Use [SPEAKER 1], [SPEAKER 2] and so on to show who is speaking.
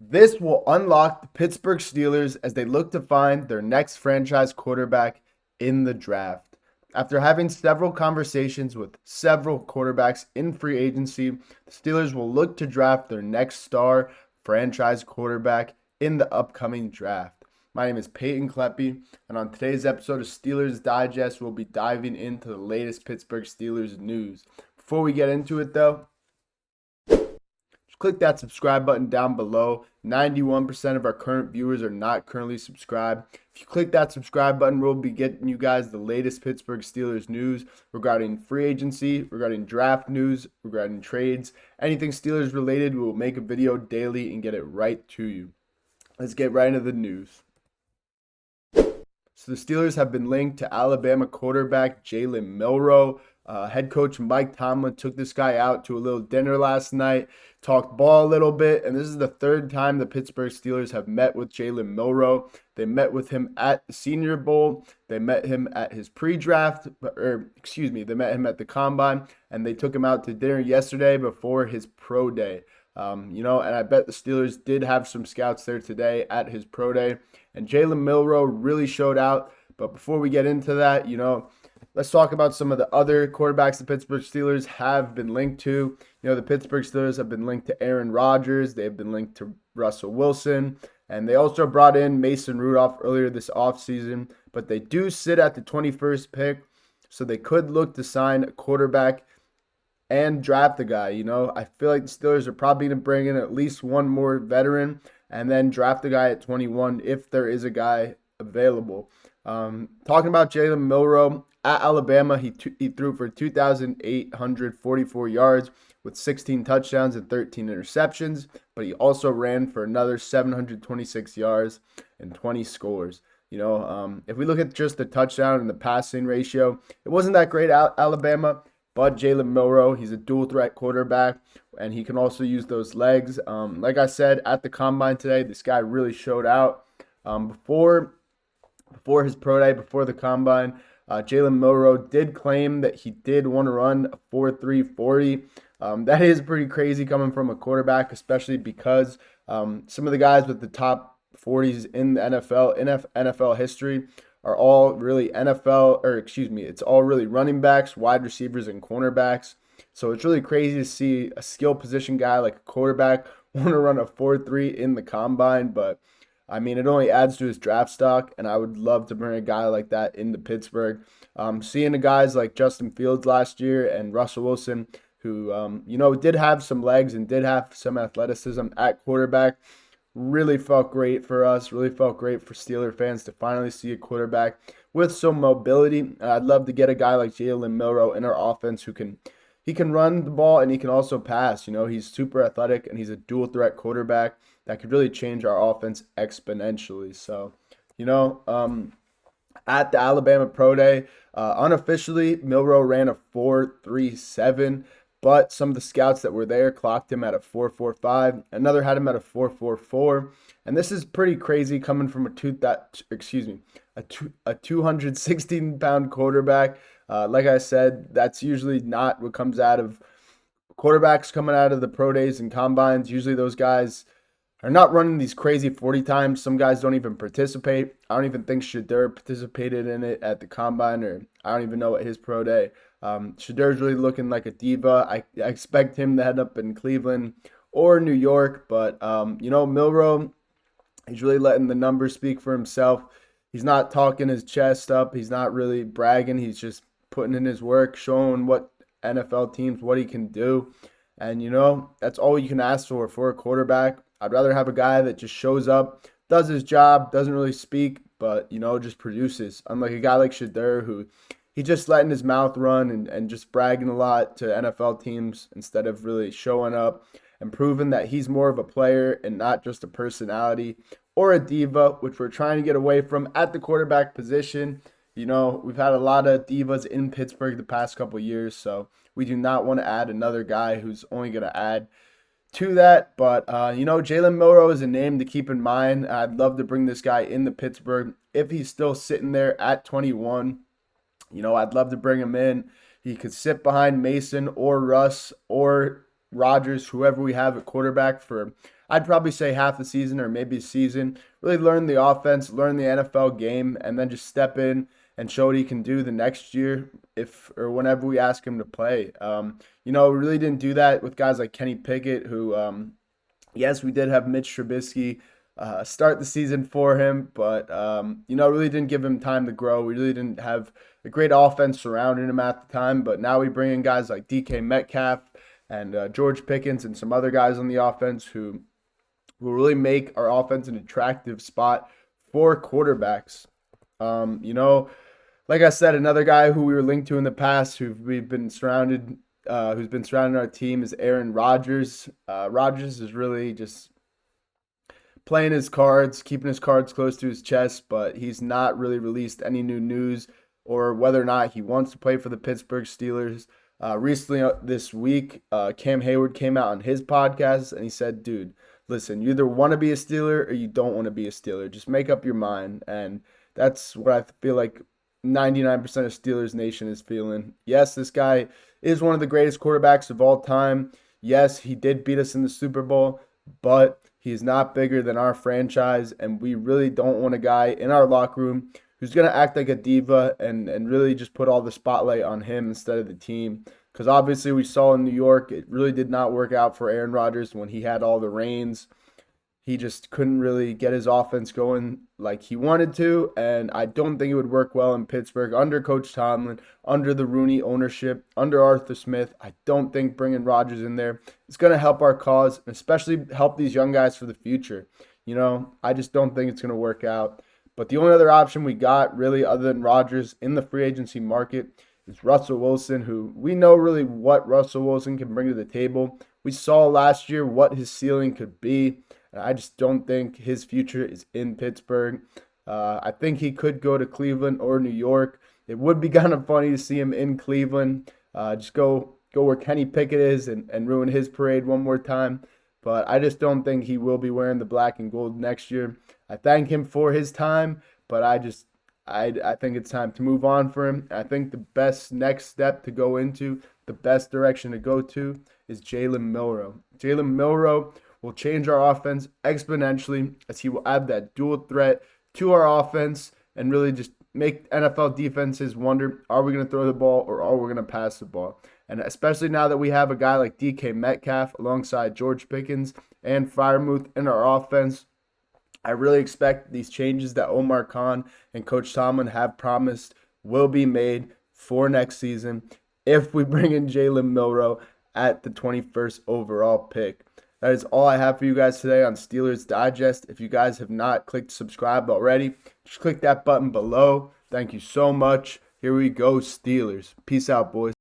[SPEAKER 1] This will unlock the Pittsburgh Steelers as they look to find their next franchise quarterback in the draft. After having several conversations with several quarterbacks in free agency, the Steelers will look to draft their next star franchise quarterback in the upcoming draft. My name is Peyton Kleppe, and on today's episode of Steelers Digest, we'll be diving into the latest Pittsburgh Steelers news. Before we get into it, though, click that subscribe button down below. 91% of our current viewers are not currently subscribed. If you click that subscribe button, we'll be getting you guys the latest Pittsburgh Steelers news regarding free agency, regarding draft news, regarding trades, anything Steelers related. We will make a video daily and get it right to you. Let's get right into the news. So the Steelers have been linked to Alabama quarterback Jalen Milroe. Head coach Mike Tomlin took this guy out to a little dinner last night, talked ball a little bit, and this is the third time the Pittsburgh Steelers have met with Jalen Milroe. They met with him at the Senior Bowl. They met him at his pre-draft, they met him at the Combine, and they took him out to dinner yesterday before his pro day. And I bet the Steelers did have some scouts there today at his pro day, and Jalen Milroe really showed out. But before we get into that, let's talk about some of the other quarterbacks the Pittsburgh Steelers have been linked to. The Pittsburgh Steelers have been linked to Aaron Rodgers. They've been linked to Russell Wilson. And they also brought in Mason Rudolph earlier this offseason. But they do sit at the 21st pick, so they could look to sign a quarterback and draft a guy. I feel like the Steelers are probably going to bring in at least one more veteran and then draft a guy at 21 if there is a guy available. Talking about Jalen Milroe, at Alabama, he threw for 2,844 yards with 16 touchdowns and 13 interceptions, but he also ran for another 726 yards and 20 scores. If we look at just the touchdown and the passing ratio, it wasn't that great at Alabama, but Jalen Milroe, he's a dual threat quarterback, and he can also use those legs. Like I said, at the Combine today, this guy really showed out. Before his pro day, before the Combine, Jalen Milroe did claim that he did want to run a 4.3 40. That is pretty crazy coming from a quarterback, especially because some of the guys with the top 40s in the NFL history are all really it's all really running backs, wide receivers, and cornerbacks. So it's really crazy to see a skill position guy like a quarterback want to run a 4.3 in the Combine, but it only adds to his draft stock, and I would love to bring a guy like that into Pittsburgh. Seeing the guys like Justin Fields last year and Russell Wilson, who, did have some legs and did have some athleticism at quarterback, really felt great for us, really felt great for Steeler fans to finally see a quarterback with some mobility. And I'd love to get a guy like Jalen Milroe in our offense he can run the ball and he can also pass. He's super athletic and he's a dual threat quarterback that could really change our offense exponentially. So, at the Alabama Pro Day, unofficially, Milroe ran a 4.37, but some of the scouts that were there clocked him at a 4.45. Another had him at a 4.44, and this is pretty crazy coming from a 216-pound quarterback. Like I said, that's usually not what comes out of quarterbacks coming out of the pro days and combines. Usually those guys are not running these crazy 40 times. Some guys don't even participate. I don't even think Shedeur participated in it at the Combine, or I don't even know at his pro day. Shedeur's really looking like a diva. I expect him to head up in Cleveland or New York, but, Milroe, he's really letting the numbers speak for himself. He's not talking his chest up. He's not really bragging. He's just putting in his work, showing what NFL teams, what he can do. And, that's all you can ask for a quarterback. I'd rather have a guy that just shows up, does his job, doesn't really speak, but, just produces. Unlike a guy like Shedeur, who he's just letting his mouth run and just bragging a lot to NFL teams instead of really showing up and proving that he's more of a player and not just a personality or a diva, which we're trying to get away from at the quarterback position. We've had a lot of divas in Pittsburgh the past couple of years, so we do not want to add another guy who's only going to add to that. But, Jalen Milroe is a name to keep in mind. I'd love to bring this guy into Pittsburgh if he's still sitting there at 21. I'd love to bring him in. He could sit behind Mason or Russ or Rodgers, whoever we have at quarterback for, I'd probably say half the season or maybe a season. Really learn the offense, learn the NFL game, and then just step in and show what he can do the next year if or whenever we ask him to play. We really didn't do that with guys like Kenny Pickett, who, yes, we did have Mitch Trubisky start the season for him, but really didn't give him time to grow. We really didn't have a great offense surrounding him at the time, but now we bring in guys like DK Metcalf and George Pickens and some other guys on the offense who will really make our offense an attractive spot for quarterbacks. Like I said, another guy who we were linked to in the past, who's been surrounding our team, is Aaron Rodgers. Rodgers is really just playing his cards, keeping his cards close to his chest, but he's not really released any new news or whether or not he wants to play for the Pittsburgh Steelers. Recently this week, Cam Hayward came out on his podcast and he said, dude, listen, you either want to be a Steeler or you don't want to be a Steeler. Just make up your mind. And that's what I feel like 99% of Steelers Nation is feeling. Yes, this guy is one of the greatest quarterbacks of all time. Yes, he did beat us in the Super Bowl, but he's not bigger than our franchise, and we really don't want a guy in our locker room who's going to act like a diva and really just put all the spotlight on him instead of the team. Because obviously we saw in New York, it really did not work out for Aaron Rodgers when he had all the reins. He just couldn't really get his offense going like he wanted to, and I don't think it would work well in Pittsburgh under Coach Tomlin, under the Rooney ownership, under Arthur Smith. I don't think bringing Rodgers in there is going to help our cause, and especially help these young guys for the future. I just don't think it's going to work out. But the only other option we got, really, other than Rodgers in the free agency market, is Russell Wilson, who we know really what Russell Wilson can bring to the table. We saw last year what his ceiling could be. I just don't think his future is in Pittsburgh. I think he could go to Cleveland or New York. It would be kind of funny to see him in Cleveland. Just go where Kenny Pickett is and ruin his parade one more time. But I just don't think he will be wearing the black and gold next year. I thank him for his time, but I think it's time to move on for him. I think the best next step to go into, the best direction to go to, is Jalen Milroe. Jalen Milroe will change our offense exponentially as he will add that dual threat to our offense and really just make NFL defenses wonder, are we going to throw the ball or are we going to pass the ball? And especially now that we have a guy like DK Metcalf alongside George Pickens and Freiermuth in our offense, I really expect these changes that Omar and Coach Tomlin have promised will be made for next season if we bring in Jalen Milroe at the 21st overall pick. That is all I have for you guys today on Steelers Digest. If you guys have not clicked subscribe already, just click that button below. Thank you so much. Here we go, Steelers. Peace out, boys.